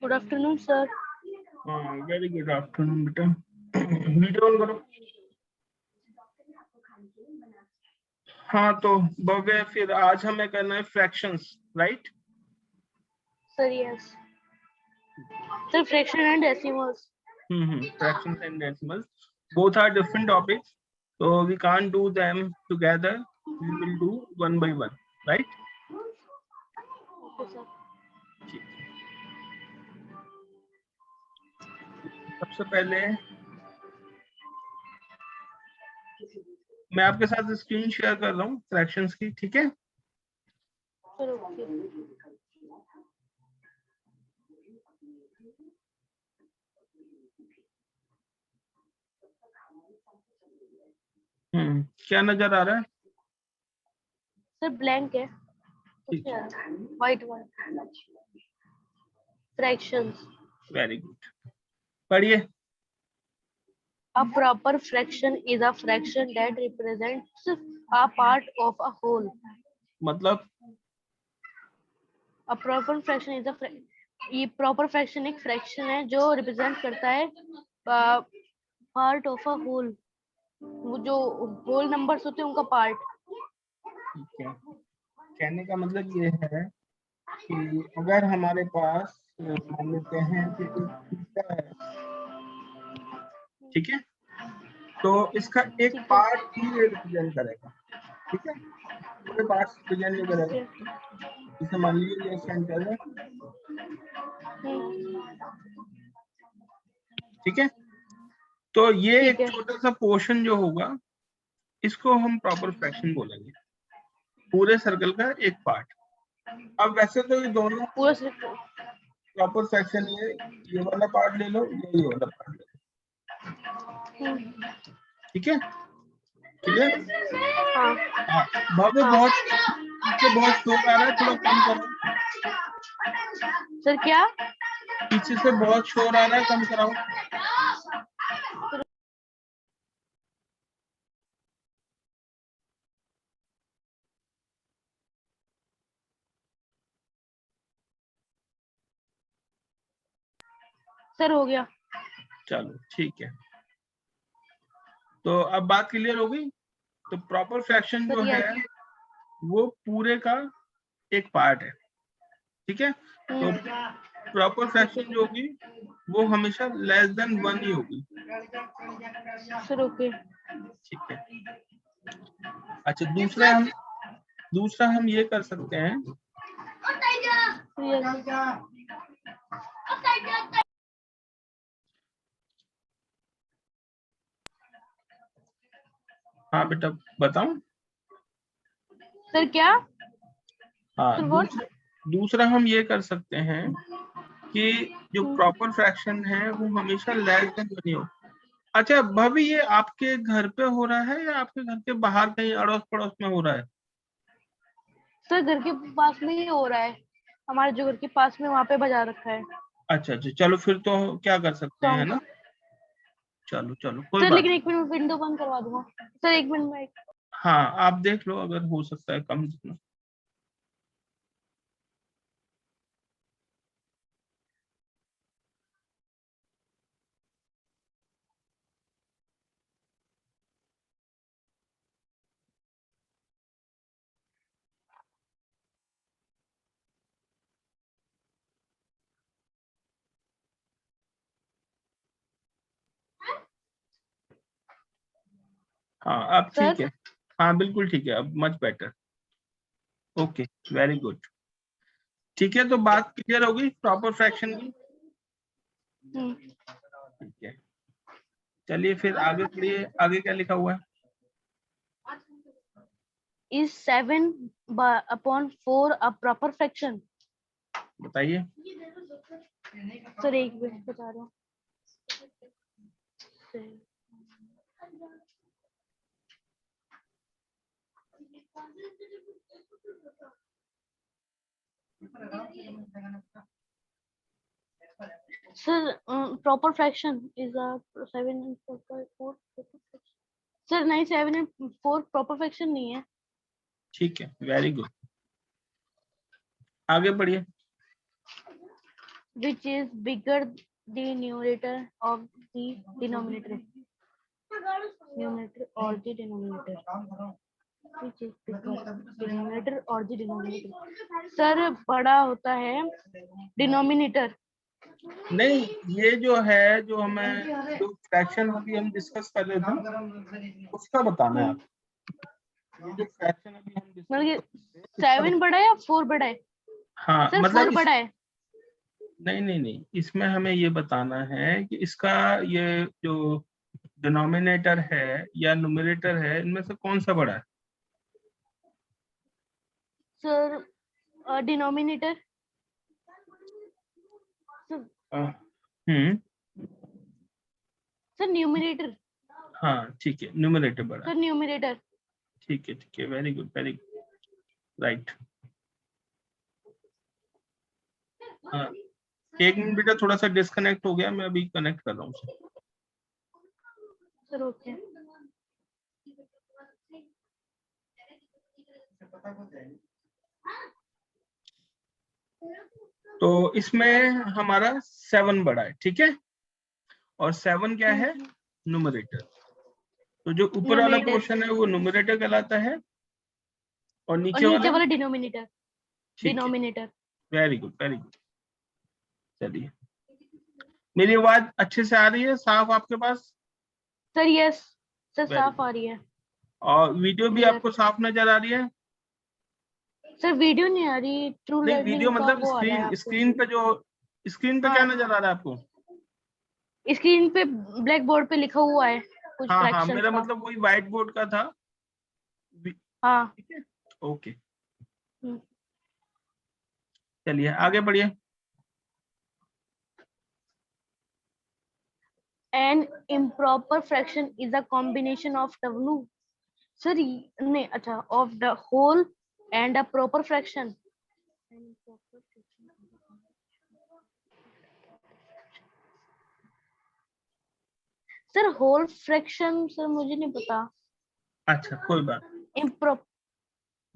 Good afternoon sir. Very good afternoon बेटा। Video on करो। हाँ तो भव्य, फिर आज हमें करना है fractions, right? Sir yes sir, fraction and decimals. Fractions and decimals both are different topics, so we can't do them together. We will do one by one, right? Okay sir. ठीक। सबसे पहले मैं आपके साथ स्क्रीन शेयर कर रहा हूँ fractions की, ठीक है? Sir okay. क्या नजर आ रहा है? सर ब्लैंक है, ठीक है, व्हाइट फ्रैक्शंस। Very good. पढ़िए। A proper fraction is a fraction that represents a part of a whole. मतलब A proper fraction is a ये proper fraction एक fraction है जो represent करता है part of a whole, वो जो whole numbers होते हैं उनका part। ठीक है, कहने का मतलब ये है कि अगर हमारे पास मान लेते हैं कि थीटा है, ठीक है, तो इसका एक पार्ट ही रिप्रेजेंट करेगा, ठीक है, पूरे पार्ट्स रिप्रेजेंट नहीं करेगा। जैसे मान लीजिए ये सेंटर है, ठीक है, तो ये एक छोटा सा पोर्शन जो होगा इसको हम प्रॉपर फ्रैक्शन बोलेंगे, पूरे सर्कल का एक पार्ट। अब वैसे तो ये दोनों प्रॉपर फ्रैक्शन, ये वाला पार्ट ले लो, ये वाला पार्ट ले लो, ठीक है, क्लियर? हाँ भव्य, बहुत शोर आ रहा है, थोड़ा कम करो। सर क्या? पीछे से बहुत शोर आ रहा है, कम कराओ। सर हो गया। चलो ठीक है, तो अब बात क्लियर हो गई। तो प्रॉपर फ्रैक्शन जो है वो पूरे का एक पार्ट है, ठीक है, तो प्रॉपर फ्रैक्शन जो होगी वो हमेशा लेस देन 1 ही होगी। सर ओके, ठीक है। अच्छा, दूसरा हम ये कर सकते हैं, हाँ बेटा बताऊं? सर क्या? हाँ, दूसरा हम ये कर सकते हैं कि जो प्रॉपर फ्रैक्शन है वो हमेशा लेस देन 1 ही हो। अच्छा भाभी, ये आपके घर पे हो रहा है या आपके घर के बाहर कहीं अड़ोस पड़ोस में हो रहा है? सर घर के पास में ही हो रहा है, हमारे जो घर के पास में वहाँ पे बजा रखा है। अच्छा, चलो फिर तो क्या कर सकते हैं ना, चलो कोई सर बात। लेकिन एक मिनट विंडो बंद करवा दूंगा सर, एक मिनट में। हाँ आप देख लो, अगर हो सकता है कम जितना। हाँ अब ठीक है, हाँ बिल्कुल ठीक है, अब much better. Okay, very good. ठीक है, तो बात क्लियर होगी प्रॉपर फ्रैक्शन की। ठीक है, चलिए फिर आगे पढ़िए, आगे क्या लिखा हुआ है? Is 7/4 a proper fraction? बताइए। सर एक मिनट बता रहा हूँ। Sir proper fraction is a 7/4। Sir नहीं, 7/4 प्रॉपर फ्रैक्शन नहीं है। ठीक है, वेरी गुड, आगे बढ़िए। which is bigger the numerator of the denominator. Numerator or the denominator. Which is bigger, denominator or the denominator. Sir बड़ा होता है डिनोमिनेटर। नहीं, ये जो है, जो हमें जो फ्रैक्शन अभी हम डिस्कस कर रहे थे उसका बताना है आपको। ये जो फ्रैक्शन अभी हम डिस्कस मतलब 7 बड़ा है या 4 बड़ा है? हाँ सर मतलब 4 बड़ा है। नहीं, इसमें हमें ये बताना है कि इसका ये जो डिनोमिनेटर है या न्यूमरेटर है, इनमें से कौन सा बड़ा है? Sir denominator. Sir numerator. हाँ ठीक है, न्यूमरेटर बड़ा सर न्यूमरेटर। ठीक है, वेरी गुड, राइट। हाँ, एक मिनट बेटा, थोड़ा सा डिस्कनेक्ट हो गया, मैं अभी कनेक्ट कर रहा हूँ उसे। Sir okay. तो इसमें हमारा 7 बड़ा है, ठीक है, और 7 क्या है? न्यूमरेटर। तो जो ऊपर वाला पोर्शन है वो न्यूमरेटर कहलाता है, और नीचे वाला डिनोमिनेटर। डिनोमिनेटर। Very good. चलिए, मेरी आवाज अच्छे से आ रही है, साफ आपके पास? सर यस सर, साफ आ रही है। और वीडियो भी आपको साफ नजर आ रही है? सर वीडियो नहीं आ रही, ट्रू नहीं, लर्निंग वीडियो का मतलब वो आ रहा है स्क्रीन पे हाँ, क्या नजर आ रहा है आपको? स्क्रीन पे ब्लैक बोर्ड पे लिखा हुआ है कुछ हाँ, फ्रैक्शंस मेरा का। मतलब वही व्हाइट बोर्ड का था। हाँ। ठीक है, ओके, चलिए आगे बढ़िए। An improper fraction is a combination of W, sir नहीं अच्छा, of the whole and a proper fraction. Sir whole fraction sir मुझे नहीं पता। अच्छा कोई बात। इम्प्रॉपर।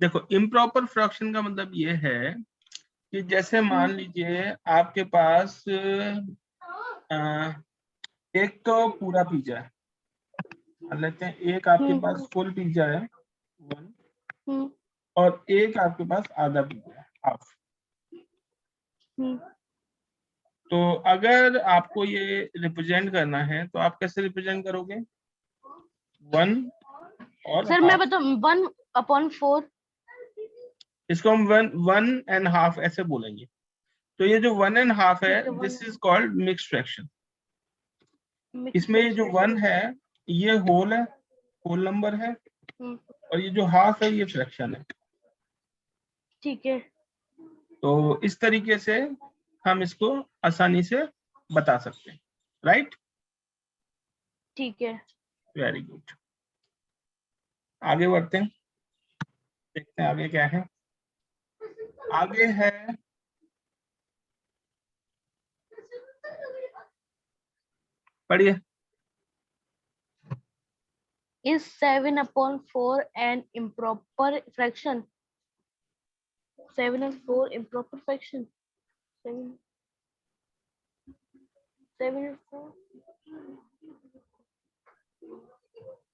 देखो, इम्प्रॉपर फ्रैक्शन का मतलब ये है कि जैसे मान लीजिए आपके पास एक तो पूरा पिज्जा है, मान लेते हैं, एक आपके पास फुल पिज्जा है 1, और एक आपके पास आधा पिज्जा है, हाफ। तो अगर आपको ये रिप्रेजेंट करना है तो आप कैसे रिप्रेजेंट करोगे? 1 और सर मैं बताऊं 1/4। इसको हम 1.5 ऐसे बोलेंगे। तो ये जो 1.5 है, this is called mixed fraction. इसमें ये जो 1 है ये होल है, होल नंबर है, और ये जो हाफ है ये फ्रैक्शन है। ठीक है। तो इस तरीके से हम इसको आसानी से बता सकते हैं, राइट? ठीक है, वेरी गुड। आगे बढ़ते हैं, देखते हैं आगे क्या है। आगे है पढ़िए। is 7/4 an improper fraction? 7 and 4 improper fraction. 7 and 4.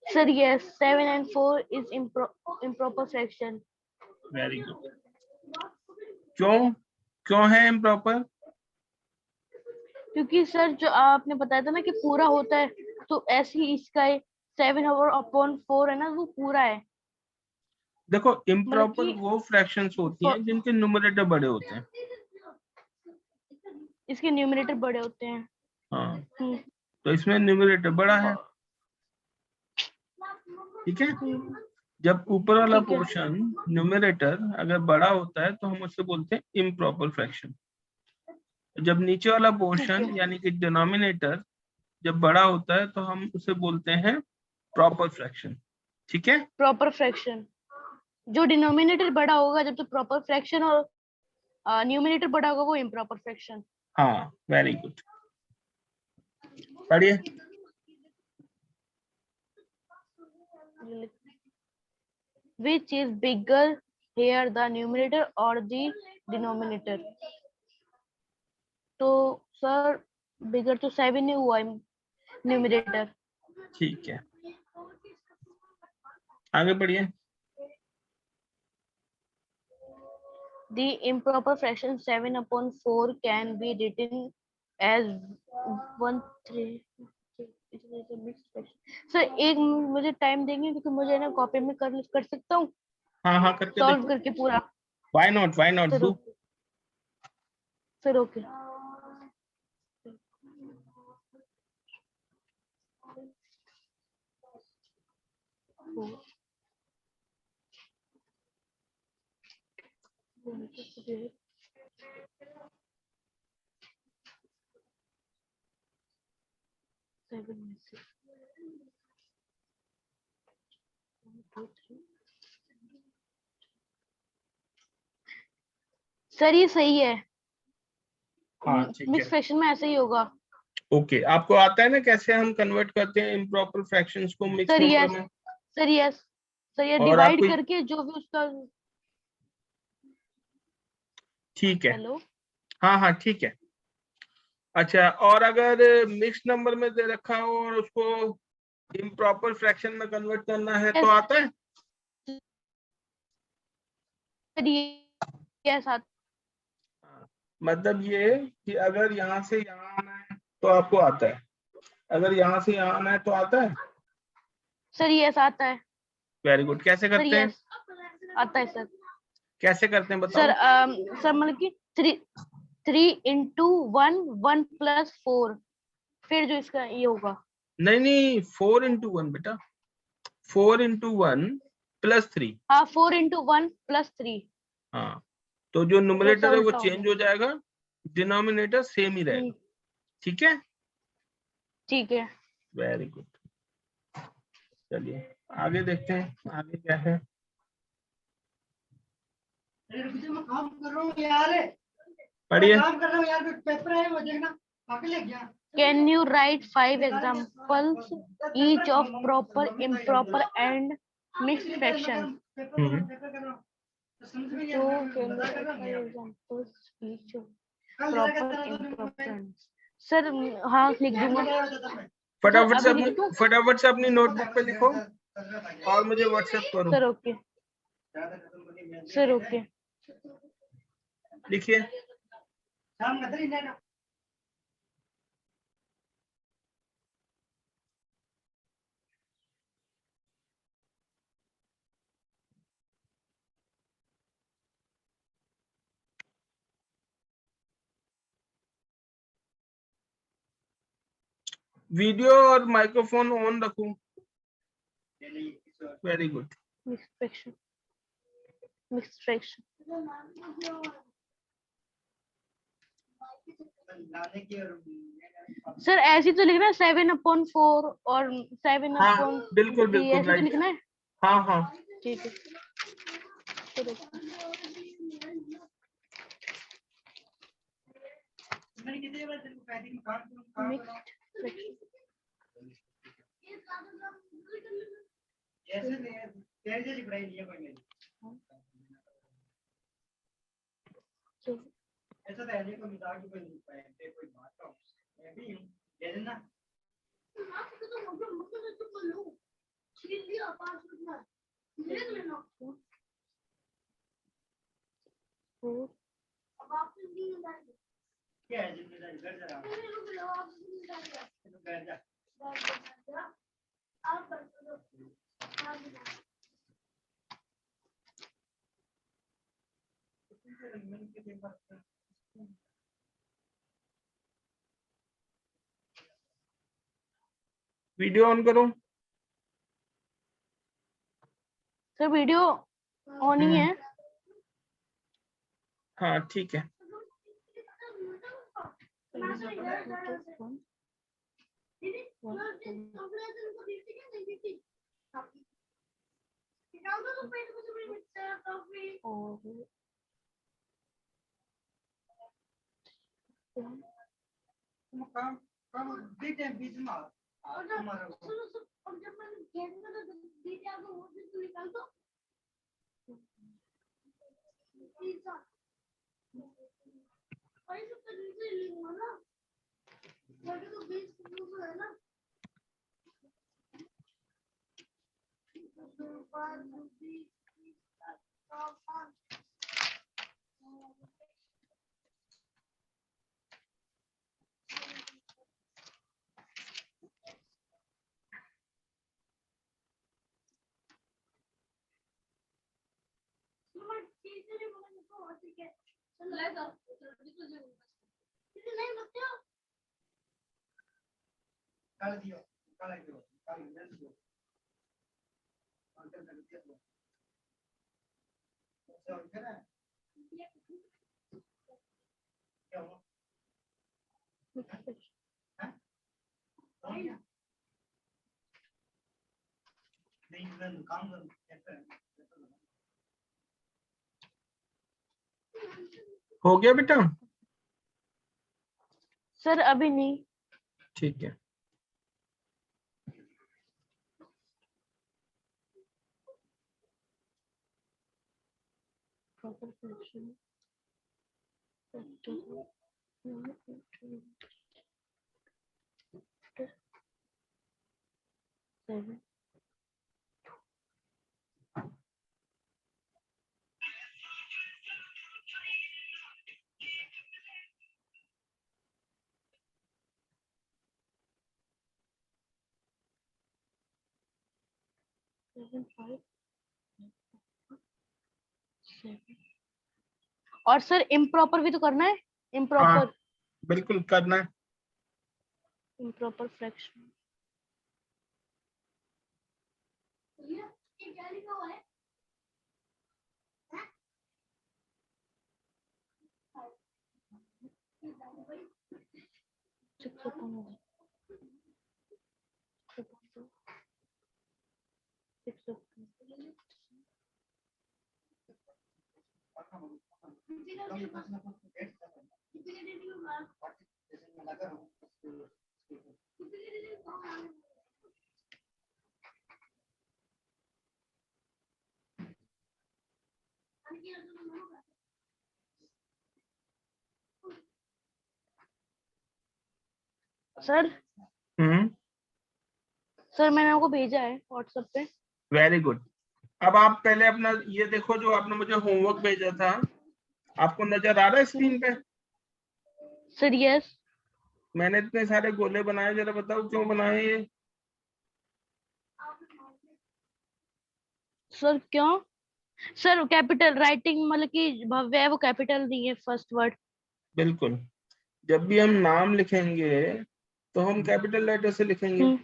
Sir, yes, 7 and 4 is improper fraction. Very good. क्यों है इम्प्रॉपर? क्योंकि सर जो आपने बताया था ना कि पूरा होता है, तो ऐसे ही इसका 7/4 है ना, वो पूरा है। देखो, इम्प्रॉपर मतलब वो फ्रैक्शंस होती हैं जिनके न्यूमरेटर बड़े होते हैं। इसके न्यूमरेटर बड़े होते हैं। हाँ, तो इसमें न्यूमरेटर बड़ा है, ठीक है। जब ऊपर वाला पोर्शन न्यूमरेटर अगर बड़ा होता है तो हम उससे बोलते हैं इम्प्रॉपर फ्रैक्शन। जब नीचे वाला पोर्शन यानी कि डिनोमिनेटर जब बड़ा होता है तो हम उसे बोलते हैं प्रॉपर फ्रैक्शन, ठीक है। प्रॉपर फ्रैक्शन, जो डिनोमिनेटर बड़ा होगा जब तो प्रॉपर फ्रैक्शन, और न्यूमरेटर बड़ा होगा वो इम्प्रॉपर फ्रैक्शन। हाँ, वेरी गुड, पढ़िए। Which is bigger here, the numerator or the denominator? तो सर बिगर तो 7 ही हुआ न्यूमरेटर। ठीक है, आगे बढ़िए। The improper fraction 7/4 can be written as 1/3। Sir एक मुझे टाइम देंगे क्योंकि मुझे ना कॉपी में कर सकता हूँ हाँ हाँ, करके सॉल्व देखो। करके पूरा। Why not do. Sir okay. Sir ये सही है, हाँ ठीक है, मिक्स फ्रैक्शन में ऐसे ही होगा। ओके। आपको आता है ना कैसे हम कन्वर्ट करते हैं इम्प्रॉपर फ्रैक्शंस को मिक्स सर नंबर यस, में? सर यस, सर ये और डिवाइड आपको करके जो भी उसका। ठीक है, हेलो हाँ हाँ ठीक है। अच्छा, और अगर मिक्स नंबर में दे रखा हो और उसको इम्प्रॉपर फ्रैक्शन में कन्वर्ट करना है तो यस, आता है? सर यस मतलब ये कि अगर यहाँ से यहाँ आना है तो आपको आता है, अगर यहाँ से यहाँ आना है तो आता है। सर यस आता है। Very good. कैसे सर करते हैं? यस आता है सर। कैसे करते हैं सर बताओ। सर मतलब कि 3 3 into 1 1 + 4, फिर जो इसका ये होगा। नहीं नहीं, 4 into 1 बेटा, 4 into 1 + 3। हाँ 4 into 1 + 3। हाँ, तो जो वैसा न्यूमरेटर है वो उल्टा हो चेंज गया। हो जाएगा, डिनोमिनेटर सेम ही रहेगा। ठीक है, ठीक है। Very good. चलिए आगे देखते हैं, आगे क्या है। काम कर रहा हूँ यार, पढ़िए। काम कर रहा हूँ यार, पेपर है वो देखना, आगे ले गया। Can you write 5 examples each of proper, improper and mixed fraction? So can you write 5 examples each of proper, improper and। Sir हाँ लिख दूंगा। सर अभी लिख दूं? फटाफट से अपनी नोटबुक पे लिखो और मुझे व्हाट्सएप करो। Sir okay, sir okay. लिखिए। वीडियो और माइक्रोफोन ऑन रखो। Very good. Mixed fraction, mixed fraction. Sir ऐसे तो लिखना है 7/4 और 7/3, हाँ बिल्कुल बिल्कुल ऐसे तो राइट। लिखना है। हाँ हाँ, ठीक है। चलो। Mixed fraction. ऐसा तो है नहीं, कोई मजाक की कोई बात हो, मैं भी हूँ, दे देना। क्या है जिम्मेदारी, घर जरा बैठ जा। वीडियो ऑन करो। सर वीडियो ऑन ही है। हाँ ठीक है। काम काम बीच में हमारा निकाल दियो, निकाल दियो, अंदर कर दिया तो ओके ना क्या हुआ नहीं मैं काम कर हो गया बेटा? सर अभी नहीं। ठीक है। proper fraction seven. Seven, five, seven. और सर इम्प्रॉपर भी तो करना है। इम्प्रॉपर बिल्कुल करना है। Improper fraction sir. सर मैंने आपको भेजा है व्हाट्सएप पे। Very good. अब आप पहले अपना ये देखो जो आपने मुझे होमवर्क भेजा था, आपको नजर आ रहा है स्क्रीन पे? Sir yes. मैंने इतने सारे गोले बनाए, जरा बताओ क्यों बनाए ये? सर क्यों? सर कैपिटल राइटिंग मतलब कि भव्य है वो कैपिटल नहीं है फर्स्ट वर्ड। बिल्कुल, जब भी हम नाम लिखेंगे तो हम कैपिटल लेटर से लिखेंगे,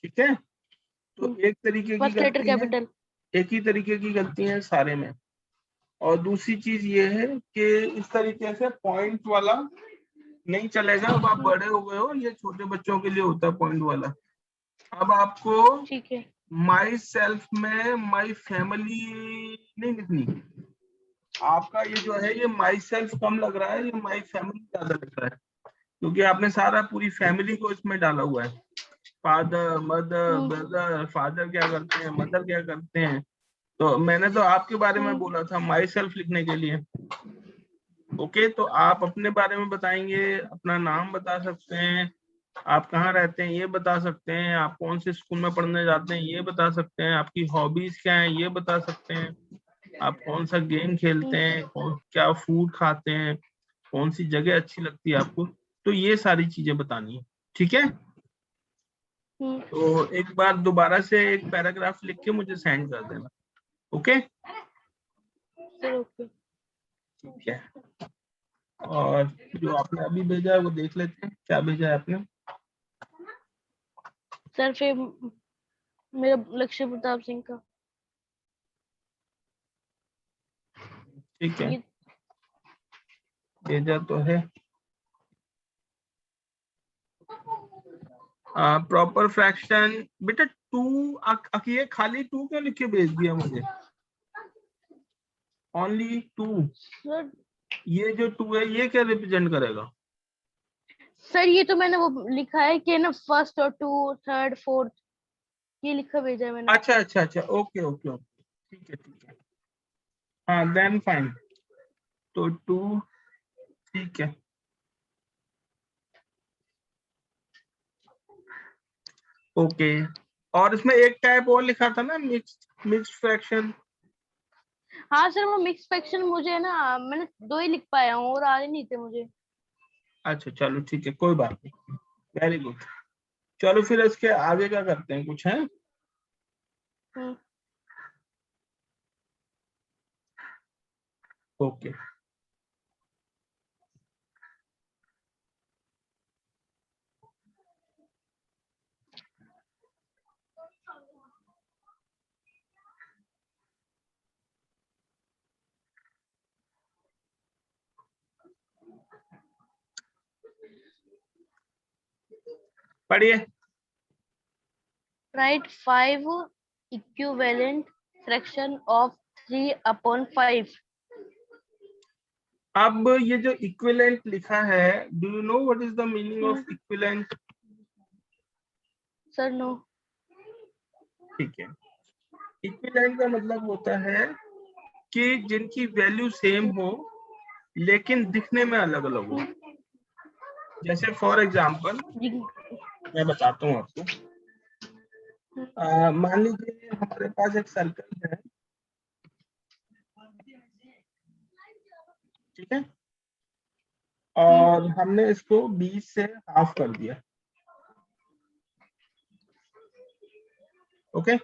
ठीक है? तो एक तरीके की फर्स्ट लेटर गलती है, कैपिटल। एक ही तरीके की गलती है सारे में। और दूसरी चीज ये है कि इस तरीके से पॉइंट वाला नहीं चलेगा। अब आप बड़े हो गए हो, ये छोटे बच्चों के लिए होता है पॉइंट वाला। अब आपको ठीक है। माई सेल्फ में माई फैमिली नहीं लिखनी। आपका ये जो है ये माई सेल्फ कम लग रहा है, ये माई फैमिली ज्यादा लग रहा है, क्योंकि आपने सारा पूरी फैमिली को इसमें डाला हुआ है। फादर, मदर, ब्रदर, फादर क्या करते हैं, मदर क्या करते हैं। तो मैंने तो आपके बारे में बोला था माई सेल्फ लिखने के लिए। ओके, तो आप अपने बारे में बताएंगे, अपना नाम बता सकते हैं, आप कहाँ रहते हैं ये बता सकते हैं, आप कौन से स्कूल में पढ़ने जाते हैं ये बता सकते हैं, आपकी हॉबीज क्या है ये बता सकते हैं, आप कौन सा गेम खेलते हैं, क्या फूड खाते हैं, कौन सी जगह अच्छी लगती है आपको। तो ये सारी चीजें बतानी है, ठीक है? तो एक बार दोबारा से एक पैराग्राफ लिख के मुझे सेंड कर देना। ओके? ठीक है। और जो आपने अभी भेजा है वो देख लेते हैं, क्या भेजा है आपने? सर फिर मेरा लक्ष्य प्रताप सिंह का। ठीक है, भेजा तो है। प्रॉपर फ्रैक्शन बेटा 2, ये खाली 2 क्यों लिख के भेज दिया मुझे? ओनली 2। सर ये जो 2 है ये क्या रिप्रेजेंट करेगा? सर ये तो मैंने वो लिखा है कि ना फर्स्ट और 2, थर्ड, फोर्थ ये लिखा भेजा है मैंने। अच्छा अच्छा अच्छा, ओके ओके ओके, ठीक है ठीक है। हाँ देन फाइन। तो 2, ठीक है, ओके। और इसमें एक टाइप और लिखा था ना, मिक्स्ड फ्रैक्शन। हाँ सर, वो मिक्स फ्रैक्शन मुझे ना, मैंने 2 ही लिख पाया हूँ और आ रहे नहीं थे मुझे। अच्छा चलो ठीक है, कोई बात नहीं, वेरी गुड। चलो फिर इसके आगे क्या करते हैं, कुछ है? ओके, पढ़िए। Write 5 equivalent fraction of 3/5। अब ये जो इक्विवेलेंट लिखा है, do you know what is the meaning of equivalent? Sir no. ठीक है, इक्विवेलेंट का मतलब होता है कि जिनकी वैल्यू सेम हो लेकिन दिखने में अलग अलग हो। जैसे फॉर एग्जांपल मैं बताता हूँ आपको। मान लीजिए हमारे पास एक सर्कल है, ठीक है, और हमने इसको 20 से हाफ कर दिया। ओके,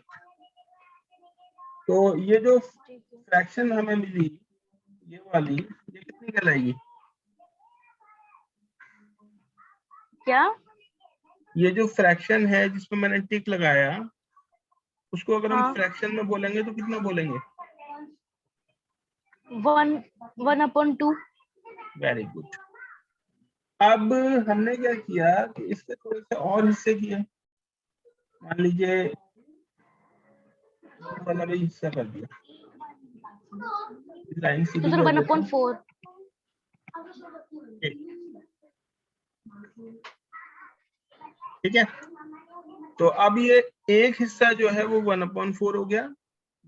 तो ये जो फ्रैक्शन हमें मिली, ये वाली, ये कितनी कहलाएगी? क्या? ये जो फ्रैक्शन है जिसमें मैंने टिक लगाया, उसको अगर हम हाँ। फ्रैक्शन में बोलेंगे तो कितना बोलेंगे? 1/2। Very good. अब हमने क्या किया कि इसके थोड़े से और हिस्से किए। मान लीजिए ये वाला भी हिस्सा कर दिया, लाइन तो सीधी सर कर देते 1/4। हैं। ठीक है, तो अब ये एक हिस्सा जो है वो 1/4 हो गया,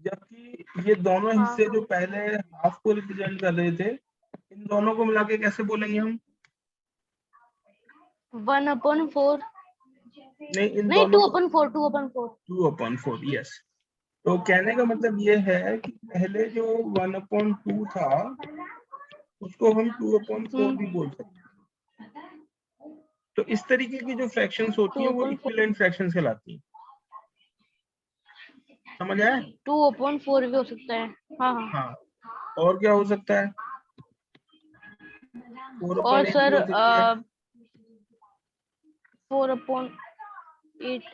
जबकि ये दोनों हिस्से जो पहले हाफ को रिप्रेजेंट कर रहे थे, इन दोनों को मिला के कैसे बोलेंगे हम? 1/4 नहीं, इन नहीं, दोनों को 2/4 2/4। 2/4, यस। तो कहने का मतलब ये है कि पहले जो 1/2 था उसको हम 2/4 भी बोल सकते हैं। तो इस तरीके की जो फ्रैक्शंस होती हैं वो 2/4 इक्विवेलेंट फ्रैक्शंस कहलाती हैं। समझ आया? 2/4 भी हो सकता है। हाँ हाँ। हाँ, और क्या हो सकता है? 4/8 और भी सर हो सकती है। 4/8।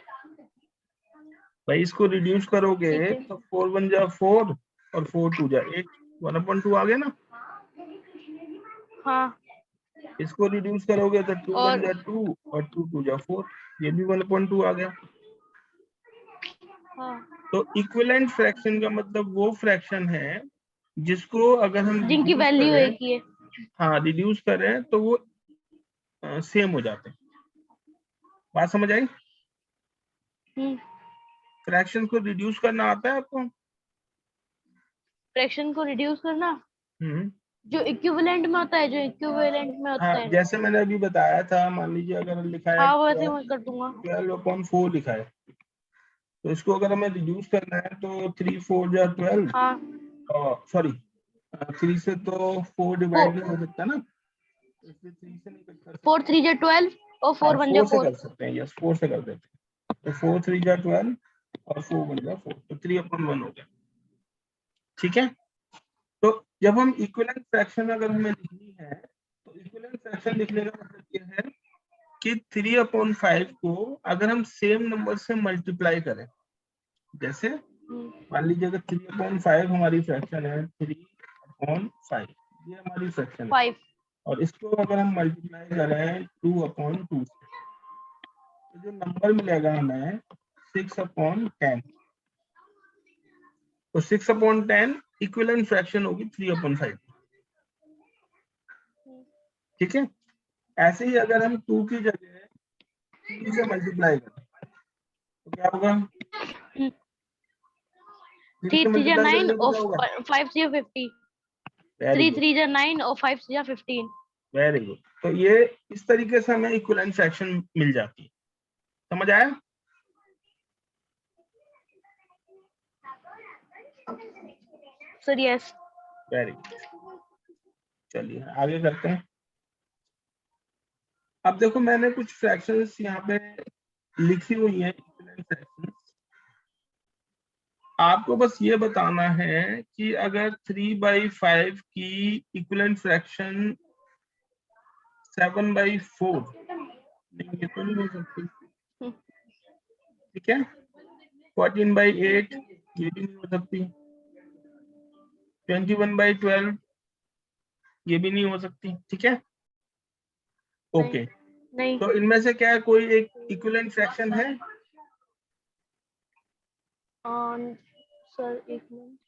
भाई इसको रिड्यूस करोगे ठीक है। तो 4 1 जा 4 और 4 2 जा 8, 1/2 आ गया ना। हाँ। इसको रिड्यूस करोगे तो 2 1 और जा 2 और 2 2 जा 4, ये भी 1/2 आ गया। हाँ, तो इक्विवेलेंट फ्रैक्शन का मतलब वो फ्रैक्शन है जिसको अगर हम जिनकी रिड्यूस वैल्यू करें, एक ही है। हाँ रिड्यूस करें तो वो सेम हो जाते हैं। बात समझ आई? फ्रैक्शन को रिड्यूस करना आता है आपको? फ्रैक्शन को रिड्यूस करना हम्म, जो इक्विवेलेंट में होता है, जो इक्विवेलेंट में होता हाँ है। जैसे मैंने अभी बताया था, मान लीजिए अगर लिखा है हाँ, वैसे मैं कर दूंगा। 12/4 लिखा है, तो इसको अगर हमें रिड्यूस करना है तो 3 4 जा 12, हाँ। सॉरी 3 से तो 4 डिवाइड नहीं हो सकता ना, इसलिए 3 से नहीं कट कर सकते। 4 3 जा 12 और 4 1 जा 4 से 4। कर सकते हैं, यस 4 से कर देते हैं। तो 4 3 जा 12 और 4 1 जा 4, तो 3/1 हो गया। ठीक है, तो जब हम इक्विवेलेंट फ्रैक्शन अगर हमें लिखनी है, तो इक्विवेलेंट फ्रैक्शन लिखने का मतलब ये है कि 3/5 को अगर हम सेम नंबर से मल्टीप्लाई करें, जैसे मान लीजिए अगर 3/5 हमारी फ्रैक्शन है, 3/5 ये हमारी फ्रैक्शन है, 5। और इसको अगर हम मल्टीप्लाई करें 2/2 से, तो जो नंबर मिलेगा हमें 6/10। तो 6/10 इक्विवेलेंट फ्रैक्शन होगी 3/5। ठीक है, ऐसे ही अगर हम 2 की जगह 3 से मल्टीप्लाई करें तो क्या होगा? 3 3 से 3 जा मल्टीप्लाई 9 करेंगे तो और क्या होगा? 5 जा 50। वेरी 3 गुड, 3 जा 9 और 5 जा 15। Very good. तो ये इस तरीके से हमें इक्विवेलेंट फ्रैक्शन मिल जाती है। समझ आया? Sir yes. Very good. चलिए आगे करते हैं। अब देखो मैंने कुछ फ्रैक्शंस यहाँ पे लिखी हुई हैं, इक्विवेलेंट फ्रैक्शंस। आपको बस ये बताना है कि अगर 3/5 की इक्विवेलेंट फ्रैक्शन 7/4, नहीं ये तो नहीं हो सकती, ठीक है। 14/8 ये भी नहीं हो सकती, 21/12 ये भी नहीं हो सकती, ठीक है। ओके नहीं तो इनमें से क्या कोई एक इक्विवेलेंट फ्रैक्शन है? सर एक मिनट।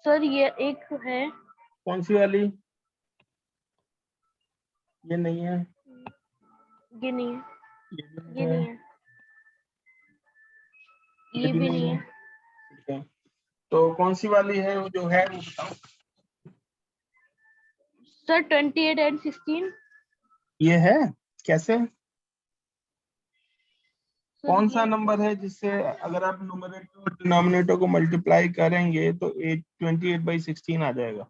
सर ये एक है। कौन सी वाली? ये नहीं है, ये नहीं है, ये ये नहीं नहीं है, है, ये भी नहीं है। ठीक है। तो कौन सी वाली है वो जो है वो बताओ। Sir 28 and 16। ये है कैसे? सर कौन सा ये नंबर है जिससे अगर आप न्यूमरेटर और डिनोमिनेटर को मल्टीप्लाई करेंगे तो 28/16 आ जाएगा?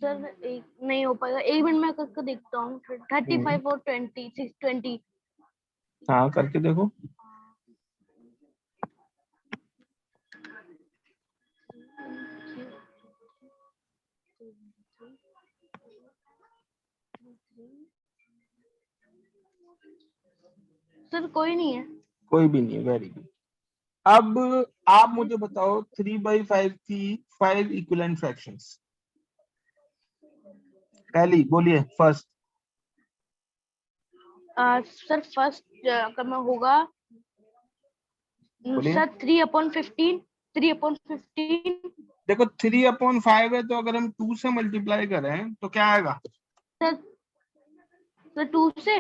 सर एक नहीं हो पाएगा, एक मिनट में करके देखता हूँ। 35 और 20। हाँ करके देखो। सर कोई नहीं है। कोई भी नहीं, वेरी गुड। अब आप मुझे बताओ 3/5 की 5 इक्विवेलेंट फ्रैक्शंस। पहली बोलिए, फर्स्ट। सर फर्स्ट करना होगा। बोलिए। सर 3/15। 3/15। देखो 3/5 है तो अगर हम 2 से मल्टीप्लाई करें तो क्या आएगा? सर सर 2 से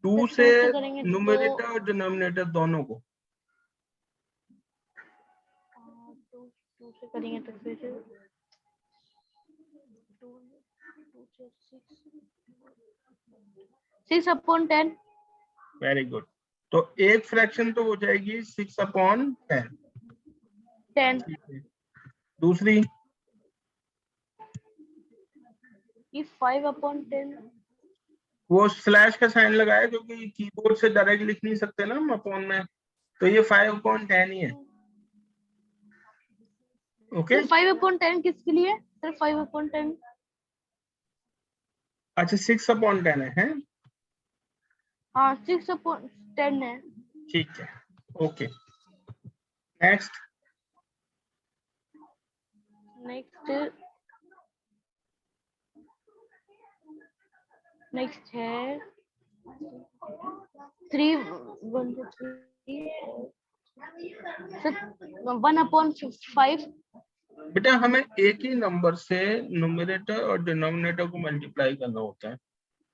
2 से 2 से करेंगे तो न्यूमरेटर और डिनोमिनेटर दोनों को। 2 से करेंगे तो फिर 6/10। Very good. तो एक फ्रैक्शन तो हो जाएगी 6/10। 10। दूसरी ये 5/10। वो स्लैश का साइन लगाया क्योंकि कीबोर्ड से डायरेक्ट लिख नहीं सकते ना हम अपॉन में, तो ये 5/10 ही है। ओके सर 5/10 किसके लिए? सर 5/10। अच्छा 6/10 है? हाँ 6/10 है। ठीक है, ओके। नेक्स्ट नेक्स्ट है 3 1 2 3 सर 1/5। बेटा हमें एक ही नंबर से न्यूमरेटर और डिनोमिनेटर को मल्टीप्लाई करना होता है,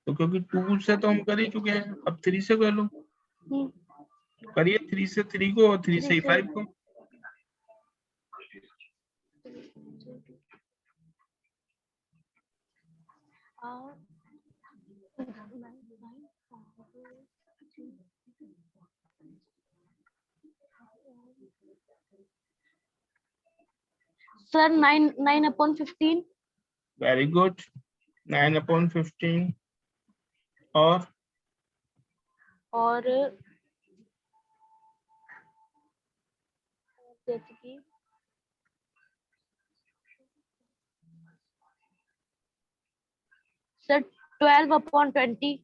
तो क्योंकि 2 से तो हम कर ही चुके हैं, अब 3 से कर लो। करिए 3 से 3 को और 3 से 5 को। सर 9/15। Very good, 9/15। और जैसे कि सर 12/20।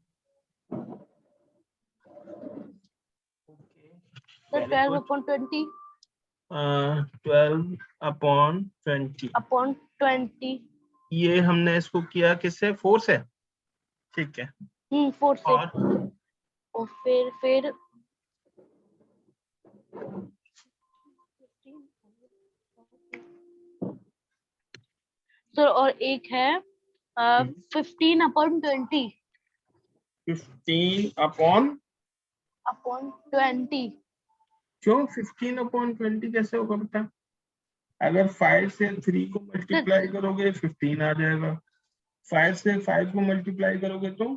सर 12/20 12/20 ये हमने इसको किया किससे? 4 से, ठीक है। 4 से। और और फिर सर और एक है 15/20 15/20। क्यों 15/20 कैसे होगा बेटा? अगर 5 से 3 को मल्टीप्लाई करोगे 15 आ जाएगा, 5 से 5 को मल्टीप्लाई करोगे तो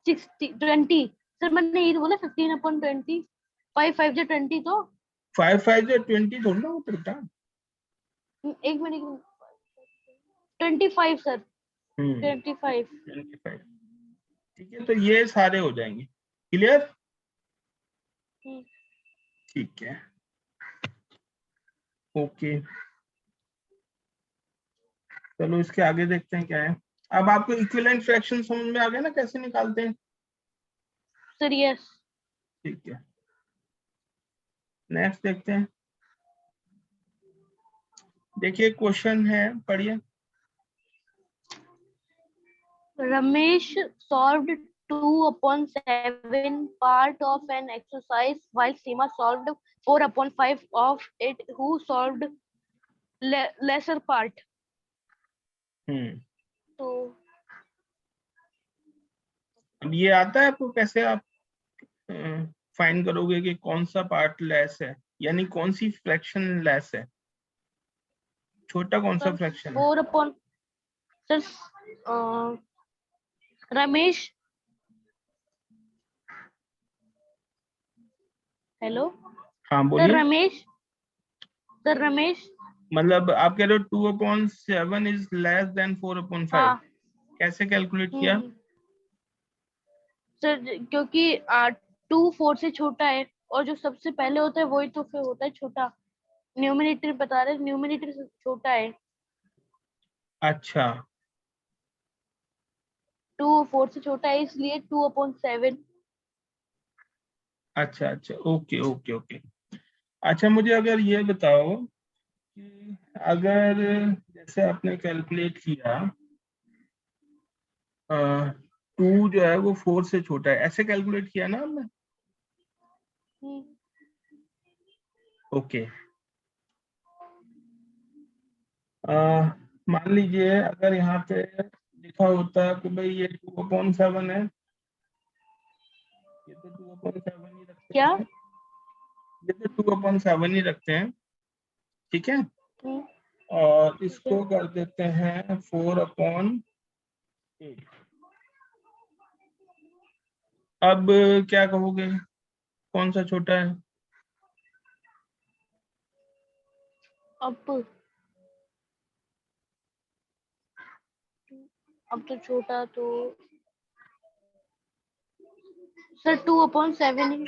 20। सर मैंने ये बोला 15/20, 5 5 जो 20 तो 5 5 से 20 थोड़ा ना होता बेटा। एक मिनट 25 सर, 25। 25। ठीक है, तो ये सारे हो जाएंगे। क्लियर? ठीक है, ओके। चलो इसके आगे देखते हैं क्या है। अब आपको इक्विवेलेंट फ्रैक्शन समझ में आ गया ना कैसे निकालते हैं? Sir yes. ठीक है, नेक्स्ट देखते हैं। देखिए क्वेश्चन है, पढ़िए। Ramesh solved 2/7 part of an exercise while Seema solved 4/5 of it. Who solved lesser part? तो अब ये आता है आपको, कैसे आप फाइंड करोगे कि कौन सा पार्ट लेस है, यानी कौन सी फ्रैक्शन लेस है, छोटा कौन सा फ्रैक्शन है? 4 सर रमेश, हेलो हाँ सर बोलिए। रमेश, सर रमेश मतलब आप कह रहे हो 2/7 इज लेस देन 4/5, हाँ कैसे कैलकुलेट किया? सर क्योंकि 2 4 से छोटा है और जो सबसे पहले होता है वही तो फिर होता है छोटा। न्यूमरेटर बता रहे, न्यूमरेटर छोटा है। अच्छा 2 4 से छोटा है इसलिए 2/7। अच्छा अच्छा, ओके ओके ओके। अच्छा मुझे अगर ये बताओ कि अगर जैसे आपने कैलकुलेट किया 2 जो है वो 4 से छोटा है, ऐसे कैलकुलेट किया ना आपने? ओके। मान लीजिए अगर यहाँ पे लिखा होता कि भाई ये 2/7 है, ये तो 2/7 ही रखते क्या? हैं, ये तो 2/7 ही रखते हैं, ठीक है। और इसको कर देते हैं 4/8। अब क्या कहोगे, कौन सा छोटा है? अब तो छोटा तो सर 2/7 ही।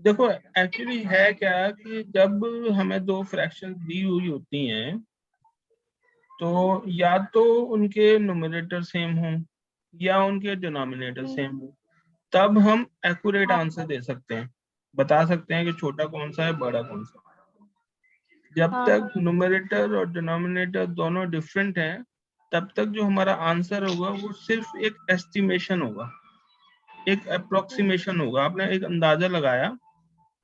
देखो एक्चुअली है क्या कि जब हमें दो फ्रैक्शन दी हुई होती हैं तो या तो उनके न्यूमरेटर सेम हो या उनके डिनोमिनेटर सेम हो, तब हम एक्यूरेट आंसर दे सकते हैं, बता सकते हैं कि छोटा कौन सा है बड़ा कौन सा है। जब तक न्यूमरेटर और डिनोमिनेटर दोनों डिफरेंट हैं तब तक जो हमारा आंसर होगा वो सिर्फ एक एस्टिमेशन होगा, एक अप्रोक्सीमेशन होगा। आपने एक अंदाजा लगाया,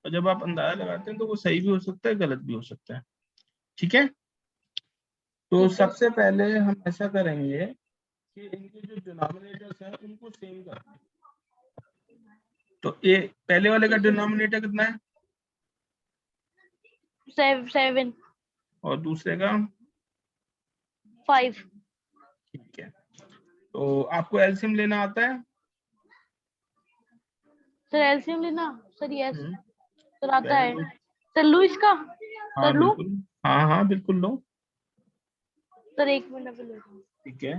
और जब आप अंदाजा लगाते हैं तो वो सही भी हो सकता है गलत भी हो सकता है, ठीक है। तो सबसे पहले हम ऐसा करेंगे कि इनके जो डिनोमिनेटर्स हैं उनको सेम करते हैं। तो ये पहले वाले का डिनोमिनेटर कितना है? 7 और दूसरे का? 5। ठीक है, तो आपको एलसीएम लेना आता है? सर एलसीएम लेना, सर यस हम्म, सर आता वेरी है। गुड। सर लू इसका, हाँ सर लू, बिल्कुल, हाँ हाँ बिल्कुल लो। सर 1 मिनट अभी लो। ठीक है,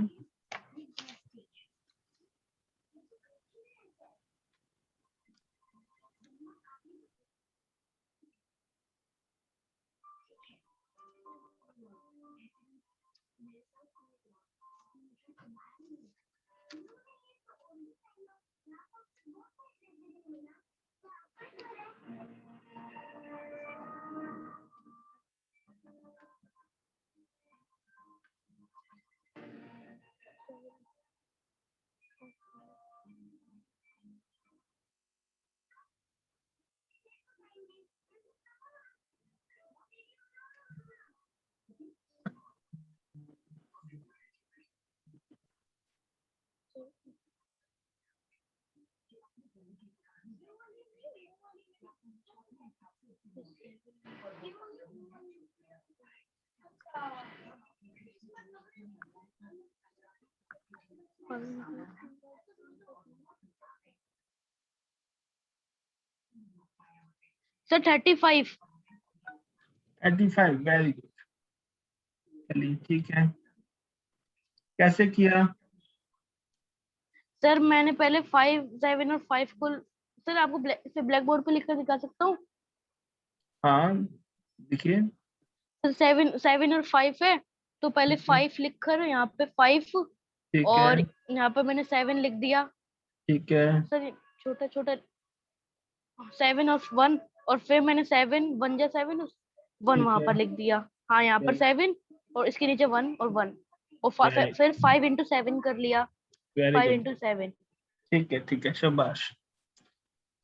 सर 35। 35, very good. चलिए ठीक है, कैसे किया? सर मैंने पहले 5, 7 और 5 को, सर आपको ब्लैक बोर्ड पे लिख कर दिखा सकता हूँ। हाँ देखिए। सर 7 और 5 है, तो पहले ठीक है, 5 लिख कर यहाँ पे 5, ठीक है, और यहाँ पे मैंने 7 लिख दिया। ठीक है, सर छोटा छोटा 7 और 1, और फिर मैंने 7 1 जा 7 1 ठीक वहां है, पर लिख दिया। हाँ, यहाँ पर 7 और इसके नीचे 1 और 1, और वेरी फिर 5 इंटू 7 कर लिया। Very 5 good. इंटू 7। ठीक है, शाबाश।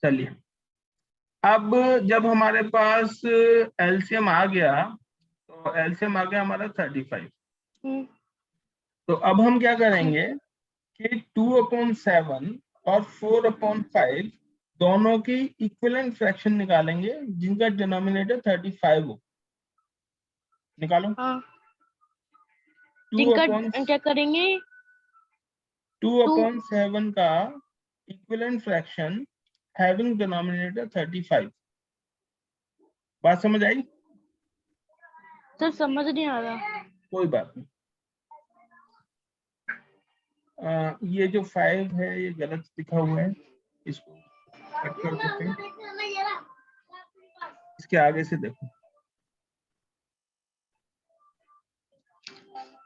चलिए, अब जब हमारे पास एलसीएम आ गया, तो एलसीएम आ गया हमारा 35। तो अब हम क्या करेंगे कि 2/7 और 4/5 दोनों की इक्विवेलेंट फ्रैक्शन निकालेंगे जिनका डिनोमिनेटर 35 हो। निकालो। हाँ, 2 जिनका अपॉन क्या करेंगे? 2/7 का इक्विवेलेंट फ्रैक्शन हैविंग डिनोमिनेटर 35। बात समझ आई? सर समझ नहीं आ रहा। कोई बात नहीं। ये जो 5 है ये गलत लिखा हुआ है, इसको कट कर देते हैं। इसके आगे से देखो,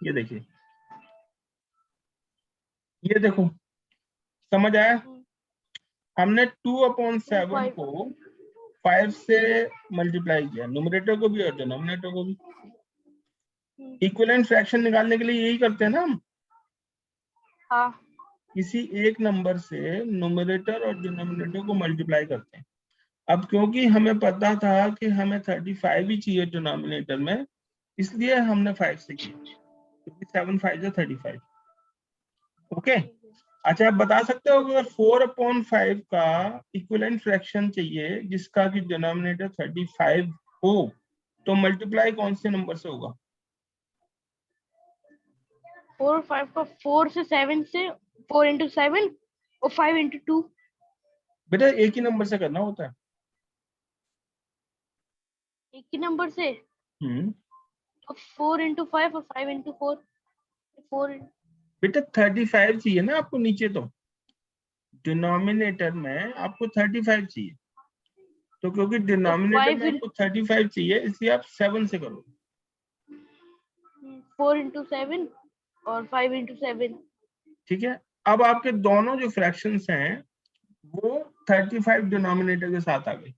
ये देखिए, ये देखो, समझ आया? हमने 2/7 5। को 5 से मल्टीप्लाई किया, न्यूमरेटर को भी और डिनोमिनेटर को भी। इक्विवेलेंट फ्रैक्शन निकालने के लिए यही करते हैं ना हम। हाँ, किसी एक नंबर से न्यूमरेटर और डिनोमिनेटर को मल्टीप्लाई करते हैं। अब क्योंकि हमें पता था कि हमें 35 ही चाहिए डिनोमिनेटर में, इसलिए हमने 5 से किया, क्योंकि 7 5 35। ओके। अच्छा, आप बता सकते हो कि अगर 4/5 का इक्विवेलेंट फ्रैक्शन चाहिए जिसका कि डिनोमिनेटर 35 हो, तो मल्टीप्लाई कौन से नंबर से होगा? 4 और 5 का 4 से 7 से, 4 इंटू 7 और 5 इंटू 2। बेटा एक ही नंबर से करना होता है। एक ही नंबर से, हम्म। 4 इंटू 5 और 5 इंटू 4। 4 बेटा 35 चाहिए ना आपको नीचे, तो डिनोमिनेटर में आपको 35 चाहिए, तो क्योंकि तो डिनोमिनेटर में 5 आपको 35 चाहिए इसलिए आप 7 से करो। 4 इंटू 7 और 5 इंटू 7। ठीक है। अब आपके दोनों जो फ्रैक्शंस हैं वो 35 डिनोमिनेटर के साथ आ गए।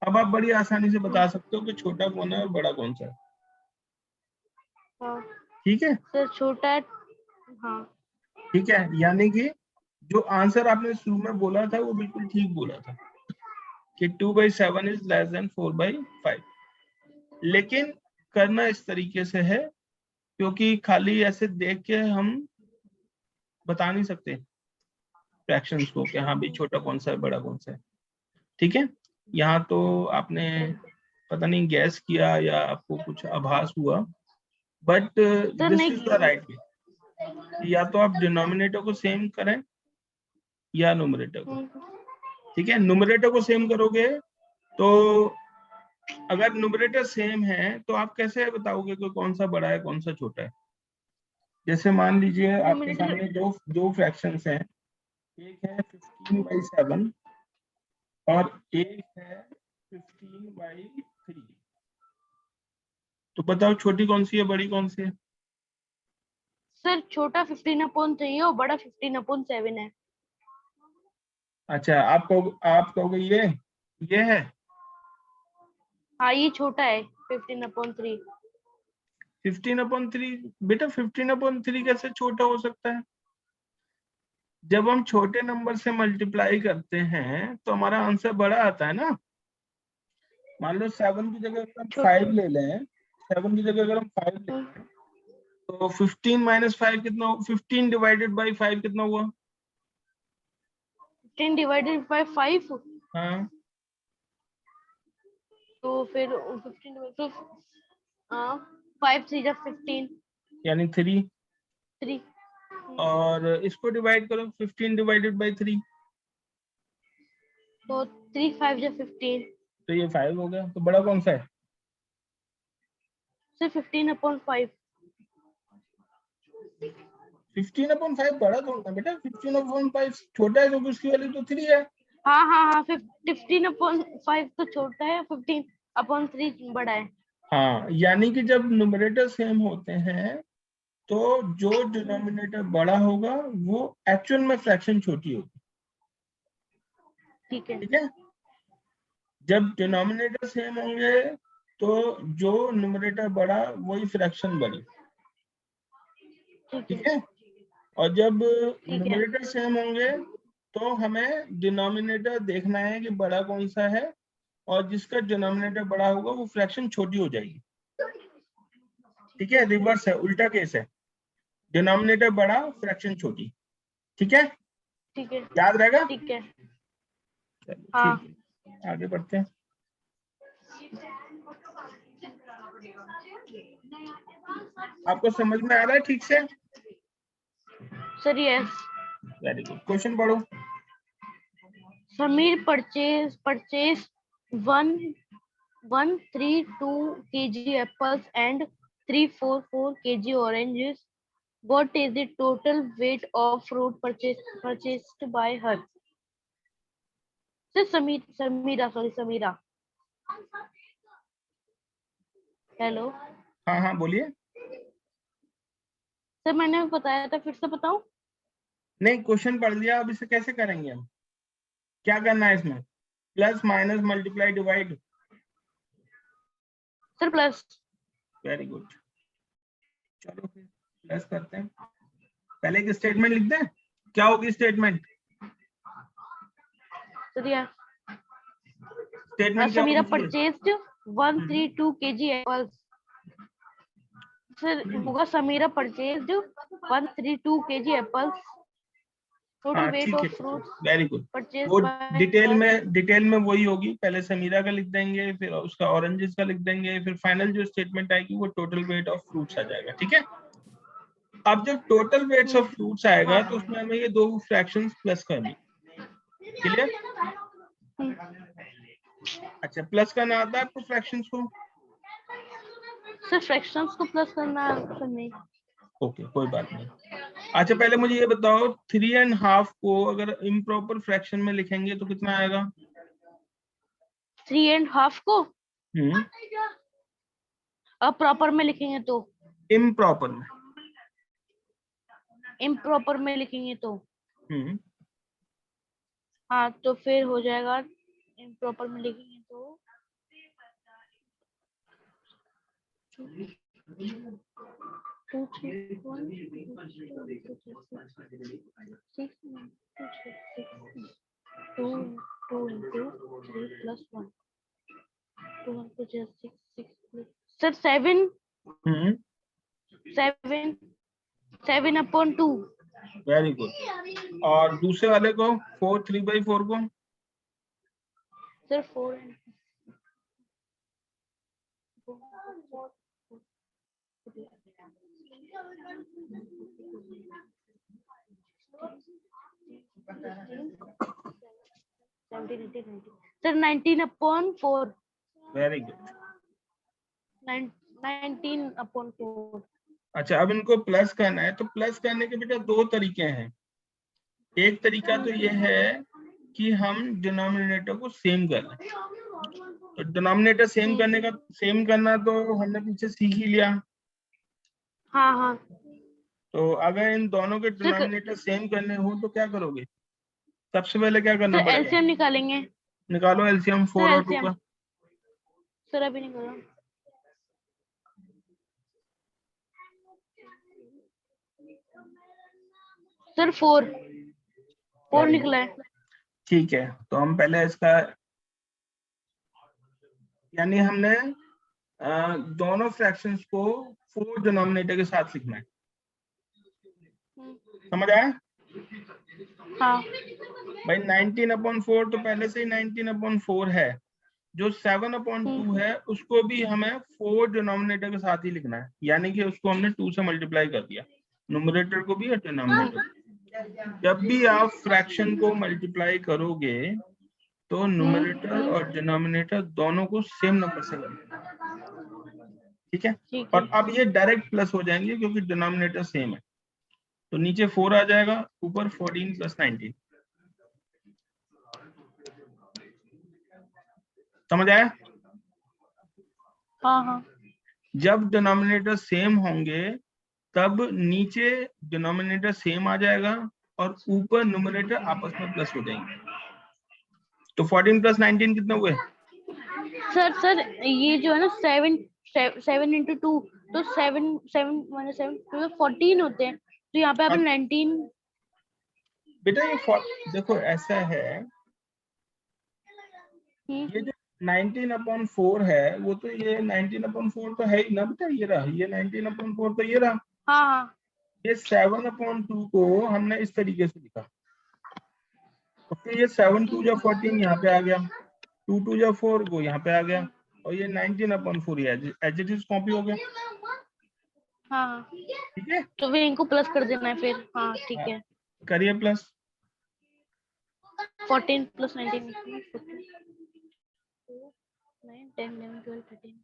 अब आप बड़ी आसानी से बता सकते हो कि छोटा कौन है और बड़ा कौन सा है। हाँ ठीक है, सर, छोटा है। हाँ, ठीक है, यानी कि जो आंसर आपने शुरू में बोला था वो बिल्कुल ठीक बोला था कि 2/7 इज लेस देन 4/5। लेकिन करना इस तरीके से है, क्योंकि खाली ऐसे देख के हम बता नहीं सकते फ्रैक्शंस को कि हाँ भाई छोटा कौन सा है बड़ा कौन सा है। ठीक है, यहाँ तो आपने पता नहीं गैस किया या आपको कुछ आभास हुआ, बट सर दिस इज नहीं। The right way. या तो आप डिनोमिनेटर को सेम करें या न्यूमरेटर को। ठीक है, न्यूमरेटर को सेम करोगे तो अगर न्यूमरेटर सेम है तो आप कैसे बताओगे कि कौन सा बड़ा है कौन सा छोटा है? जैसे मान लीजिए आपके डिनोमिनेटर। सामने दो दो फ्रैक्शंस हैं, एक है 15/7 और एक है 15/3। तो बताओ छोटी कौन सी है बड़ी कौन सी है? सर छोटा 15/3 है और बड़ा 15/7 है। अच्छा, आप कहोगे ये है। हाँ, ये छोटा है 15/3। 15/3? बेटा 15/3 कैसे छोटा हो सकता है? जब हम छोटे नंबर से मल्टीप्लाई करते हैं तो हमारा आंसर बड़ा आता है ना। मान लो 7 की जगह अगर हम छोटा। 5 ले लें, 7 की जगह अगर हम 5 ले लें, तो 15 - 5 कितना हो? 15 डिवाइडेड बाई 5 कितना हुआ? 15 डिवाइडेड बाय 5, हाँ तो फिर 15 डिवाइडेड 5 3 जा 15, यानी 3, 3, और इसको डिवाइड करो 15 डिवाइडेड बाय 3, तो 3 5 जा 15, तो ये 5 हो गया। तो बड़ा कौन सा है? सर 15/5। 15/5 बड़ा कौन सा बेटा? 15/5 छोटा है, क्योंकि उसकी वैल्यू तो 3 है। हाँ हाँ हाँ, 15/5 तो छोटा है, 15/3 बड़ा है। हाँ, यानी कि जब न्यूमरेटर सेम होते हैं तो जो डिनोमिनेटर बड़ा होगा वो एक्चुअल में फ्रैक्शन छोटी होगी। ठीक है, ठीक है, जब डिनोमिनेटर सेम होंगे तो जो न्यूमरेटर बड़ा वही फ्रैक्शन बड़ी। ठीक ठीक है, है, और जब ठीक है, न्यूमरेटर सेम होंगे तो हमें डिनोमिनेटर देखना है कि बड़ा कौन सा है, और जिसका डिनोमिनेटर बड़ा होगा वो फ्रैक्शन छोटी हो जाएगी। ठीक है, रिवर्स है, उल्टा केस है, डिनोमिनेटर बड़ा फ्रैक्शन छोटी। ठीक है, ठीक है, याद रहेगा? ठीक है। चलिए हाँ, ठीक है, आगे बढ़ते हैं। आपको समझ में आ रहा है ठीक से? Sir yes. Very good, question पढ़ो। Sameer purchase 132 kg apples and 344 kg oranges. What is the total weight of fruit purchased by her? Sir Samira. Hello हाँ हाँ बोलिए। सर, मैंने बताया था, फिर से बताऊं? नहीं, क्वेश्चन पढ़ लिया, अब इसे कैसे करेंगे हम? क्या करना है इसमें? Plus minus multiply divide? Sir plus. Very good, चलो फिर प्लस करते हैं। पहले एक स्टेटमेंट लिख दें। क्या होगी स्टेटमेंट? सर या स्टेटमेंट क्या समीरा होनी चाहिए? Purchased 132 kg apples. सर होगा Samira purchased 132 kg apples. Total हाँ वेट ठीक है, of fruits very good. Purchase वो बाय डिटेल में वही होगी, पहले समीरा का लिख देंगे, फिर उसका ऑरेंजेस का लिख देंगे, फिर फाइनल जो स्टेटमेंट आएगी वो टोटल वेट ऑफ फ्रूट्स आ जाएगा। ठीक है, अब जब टोटल वेट्स ऑफ फ्रूट्स आएगा तो उसमें हमें ये दो फ्रैक्शंस प्लस करनी। क्लियर? अच्छा, प्लस करना आता है आपको फ्रैक्शंस को? सर फ्रैक्शंस को प्लस करना नहीं। ओके, कोई बात नहीं। अच्छा, पहले मुझे ये बताओ 3.5 को अगर इम्प्रॉपर फ्रैक्शन में लिखेंगे तो कितना आएगा? 3.5 को हम्म, अब प्रॉपर में लिखेंगे तो, इम्प्रॉपर में। इम्प्रॉपर में लिखेंगे तो, हम्म, हाँ तो फिर हो जाएगा, इम्प्रॉपर में लिखेंगे तो 2 3 1 2 2 into 3 plus 1 2 1 6 6 सर 7 हम्म, 7/2। Very good. और दूसरे वाले को 4 3/4 को? Sir 4 sir 19/4। Very good. 19/4। अच्छा, अब इनको प्लस करना है, तो प्लस करने के बेटा दो तरीके हैं। एक तरीका तो ये है कि हम डिनोमिनेटर को सेम कर लें। तो डिनोमिनेटर सेम करना तो हमने पीछे सीख ही लिया। हाँ हाँ तो अगर इन दोनों के सर, डिनोमिनेटर सेम करने हो तो क्या करोगे? सबसे पहले क्या करना सर पड़ेगा? एलसीएम निकालेंगे। निकालो एलसीएम सर 4 और 2 एलसीएम का। सर अभी निकालो। सर 4 निकला है। ठीक है, तो हम पहले इसका, यानी हमने दोनों फ्रैक्शंस को 4 डिनोमिनेटर के साथ लिखना है। समझ आया? हाँ भाई 19/4 तो पहले से ही 19/4 है। जो 7/2 है उसको भी हमें 4 डिनोमिनेटर के साथ ही लिखना है, यानी कि उसको हमने 2 से मल्टीप्लाई कर दिया, न्यूमरेटर को भी और डिनोमिनेटर। जब भी आप फ्रैक्शन को मल्टीप्लाई करोगे तो न्यूमरेटर और डिनोमिनेटर दोनों को सेम नंबर से करना, ठीक है। और अब ये डायरेक्ट प्लस हो जाएंगे क्योंकि डिनोमिनेटर सेम है, तो नीचे 4 आ जाएगा, ऊपर 14 + 19। समझ आया? हाँ। जब डिनोमिनेटर सेम होंगे तब नीचे डिनोमिनेटर सेम आ जाएगा और ऊपर न्यूमरेटर आपस में प्लस हो जाएंगे। तो 14 + 19 कितने हुए? सर ये जो है ना 7 × 2 तो 7 तो 14 होते हैं, तो यहाँ पे अपन 19। बेटा ये देखो ऐसा है, ये जो 19/4 है वो तो ये 19/4 तो है ही ना बेटा, ये रहा, ये 19/4 तो ये रहा। हाँ। ये 7/2 को हमने इस तरीके से लिखा, तो ये 7 × 2 = 14 यहाँ पे आ गया, 2 × 2 = 4 वो यहाँ पे आ गया, और ये 19/4 एज इट इज कॉपी हो गया। हाँ ठीक है, तो फिर इनको प्लस कर देना है फिर। हाँ ठीक है, करिए प्लस। 14 + 19 9 10 11 12 13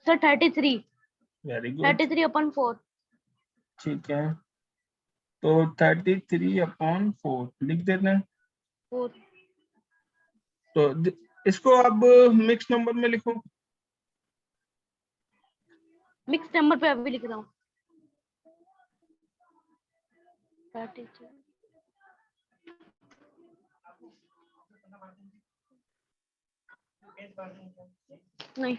सर 33। Very good, 33/4। ठीक है, तो 33/4 लिख देते हैं। 4 तो इसको अब मिक्स नंबर में लिखो। मिक्स नंबर पे अभी लिख रहा हूँ। 33 नहीं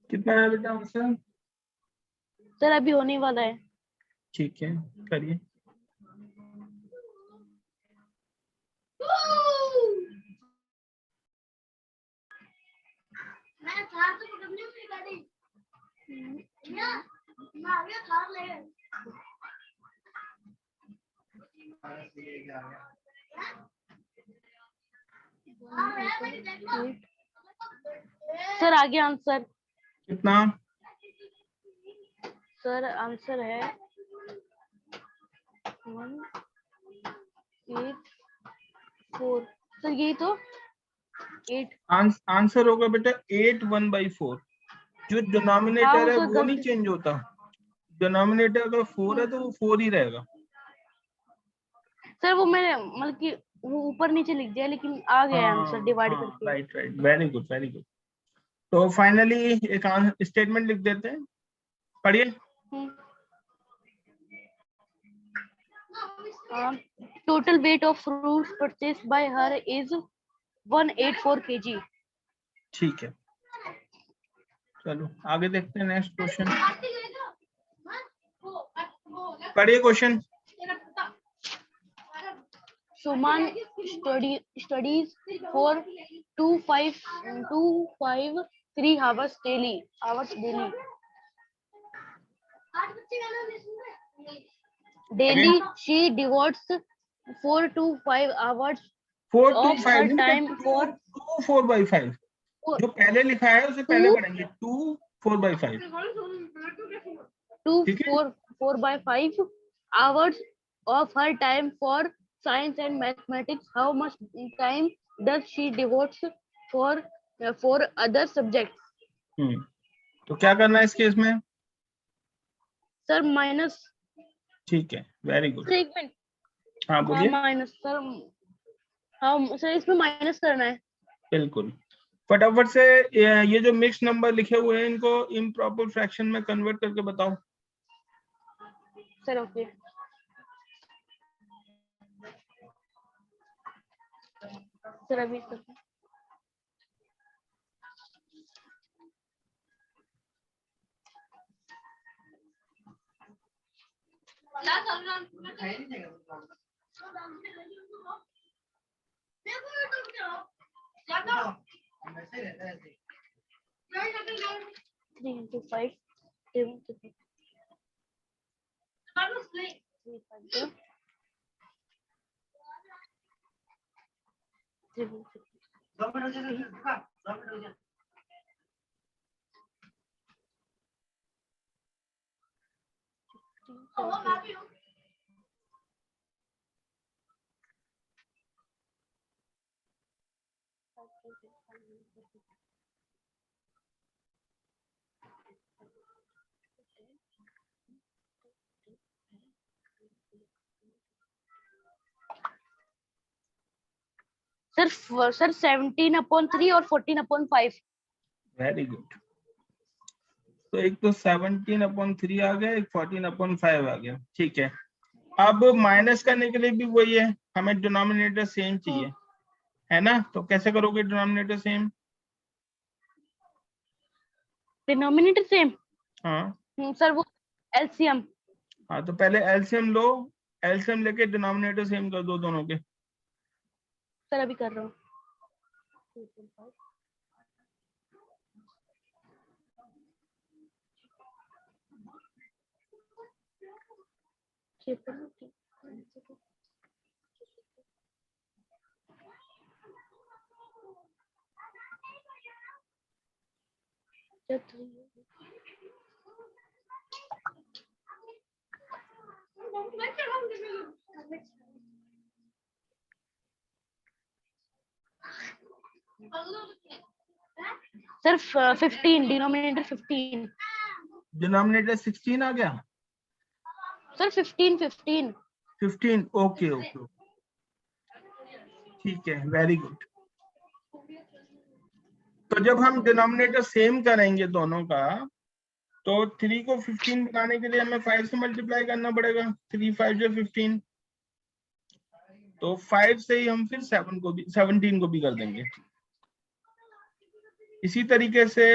कितना है बेटा आंसर? सर अभी होने वाला है। ठीक है, करिए। सर आगे आंसर। कितना? सर आंसर है 184। सर यही तो 8। आंसर होगा बेटा 8 1/4। जो डिनोमिनेटर है वो नहीं चेंज होता, डिनोमिनेटर अगर 4 है तो वो 4 ही रहेगा। सर वो मैंने मतलब कि वो ऊपर नीचे लिख दिया लेकिन आ गया आंसर डिवाइड करके। Right, very good, very good. तो फाइनली एक स्टेटमेंट लिख देते हैं, पढ़िए। Total weight of fruits purchased bye her is 184 kg। ठीक है, चलो आगे देखते हैं नेक्स्ट क्वेश्चन। पढ़िए question. Suman studies for 253 hours daily. Daily she devotes 4 to 5 hours 4 to of 5 her time for 2 4/5। जो पहले लिखा है उसे पहले पढ़ेंगे, 2 4/5। 2 4/5 hours of her time for science and mathematics. How much time does she devotes for other subjects? तो क्या करना है इस केस में? Sir minus. ठीक है, वेरी गुड। एक मिनट हाँ बोलिए। माइनस सर, हाँ सर इसमें माइनस करना है। बिल्कुल, फटाफट से ये जो मिक्स नंबर लिखे हुए हैं इनको इम्प्रॉपर फ्रैक्शन में कन्वर्ट करके बताओ। सर ओके सर, अभी सर दिखाई नहीं देगा। वैसे रहता है ऐसे। 3 into 5 7 to 3 5 दो मिनट हो जाए, रुका, 2 मिनट हो जाए। सर 17/3 और 14/5। Very good. तो एक तो 17/3 आ गया, एक 14/5 आ गया, ठीक है। अब माइनस करने के लिए भी वही है, हमें डिनोमिनेटर सेम चाहिए, है ना? तो कैसे करोगे डिनोमिनेटर सेम? डिनोमिनेटर सेम, हाँ सर वो एलसीएम। हाँ, तो पहले एलसीएम लो, एलसीएम लेके डिनोमिनेटर सेम कर दो दोनों के। सर अभी कर रहा हूँ। सिर्फ 15, डिनोमिनेटर 15। डिनोमिनेटर 16 आ गया। सर 15 ओके ओके, ठीक है, वेरी गुड। तो जब हम डिनोमिनेटर सेम करेंगे दोनों का, तो 3 को 15 बनाने के लिए हमें 5 से मल्टीप्लाई करना पड़ेगा। 3 5 जो 15, तो 5 से ही हम फिर 7 को भी 17 को भी कर देंगे। इसी तरीके से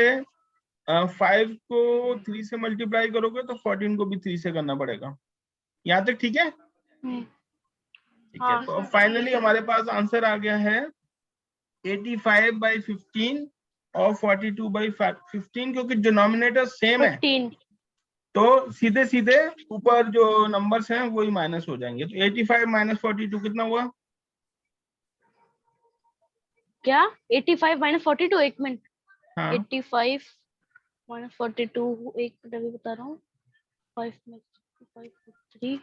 5 को 3 से मल्टीप्लाई करोगे तो 14 को भी 3 से करना पड़ेगा। यहाँ तक ठीक है? ठीक है, तो फाइनली हमारे पास आंसर आ गया है 85/15 और 42/15, क्योंकि डिनोमिनेटर सेम है 15। तो सीधे सीधे ऊपर जो नंबर्स हैं वही माइनस हो जाएंगे। तो 85 माइनस 42 कितना हुआ? क्या 85 माइनस 42? एक मिनट। हाँ 85 माइनस 42, एक मिनट अभी बता रहा हूँ। 5 में 5 3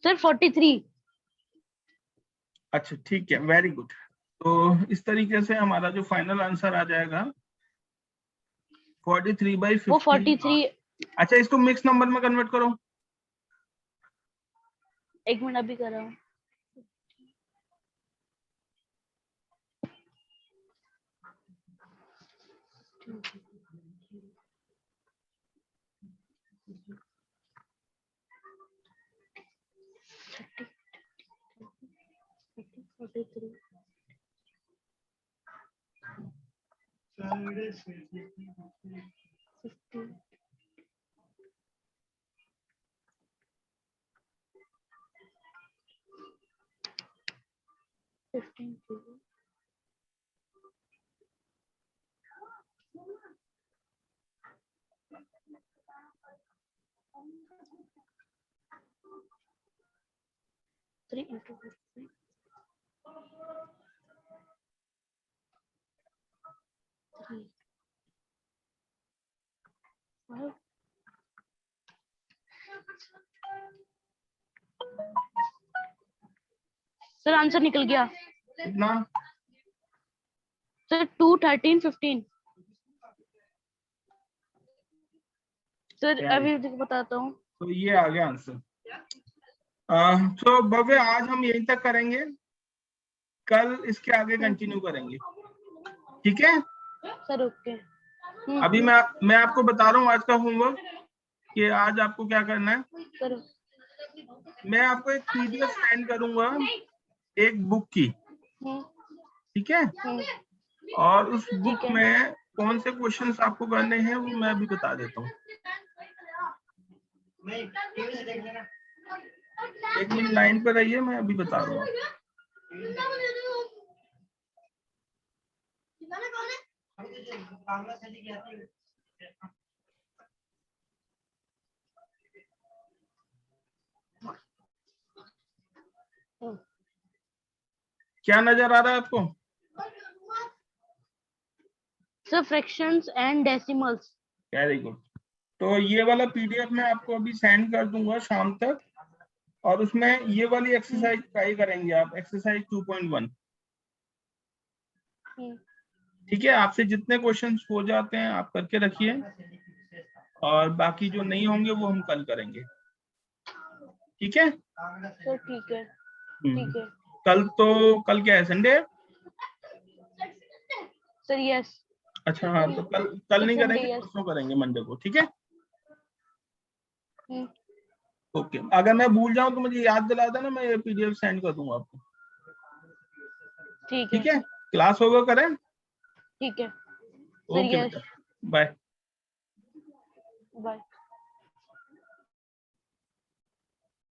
सर 43। अच्छा ठीक है, वेरी गुड। तो इस तरीके से हमारा जो फाइनल आंसर आ जाएगा 43/15। वो 43। अच्छा, इसको मिक्स नंबर में कन्वर्ट करो। एक मिनट अभी कर रहा हूँ। Three into 15. Three. Five. Sir answer निकल गया। कितना? सर 2 13 15। सर अभी बताता हूँ। तो ये आ गया आंसर। तो भव्य आज हम यहीं तक करेंगे, कल इसके आगे कंटिन्यू करेंगे, ठीक है? Sir okay. अभी मैं आपको बता रहा हूँ आज का होमवर्क कि आज आपको क्या करना है। सर मैं आपको एक पीडीएफ सेंड करूंगा एक बुक की, ठीक है? और उस बुक ठीक है। में कौन से क्वेश्चंस आपको करने हैं वो मैं अभी बता देता हूँ। नहीं टीवी से देख लेना। 1 मिनट लाइन पर रहिए, मैं अभी बता रहा हूँ। बांग्ला से की आती है। क्या नजर आ रहा है आपको? Sir fractions and decimals. Very good. तो ये वाला पीडीएफ मैं आपको अभी सेंड कर दूंगा शाम तक, और उसमें ये वाली एक्सरसाइज ट्राई करेंगे आप, एक्सरसाइज 2.1, ठीक है? आपसे जितने क्वेश्चंस हो जाते हैं आप करके रखिए, और बाकी जो नहीं होंगे वो हम कल करेंगे, ठीक है? सर ठीक है, ठीक है। कल क्या है, संडे? Sir yes. अच्छा हाँ, तो कल नहीं संडे, करेंगे, yes. परसों करेंगे, मंडे को, ठीक है? ओके, अगर मैं भूल जाऊं तो मुझे याद दिला देना, मैं ये पीडीएफ सेंड कर दूंगा आपको, ठीक ठीक है, है? क्लास ओवर करें? ठीक है। Sir okay yes. बेटा, बाय। बाय।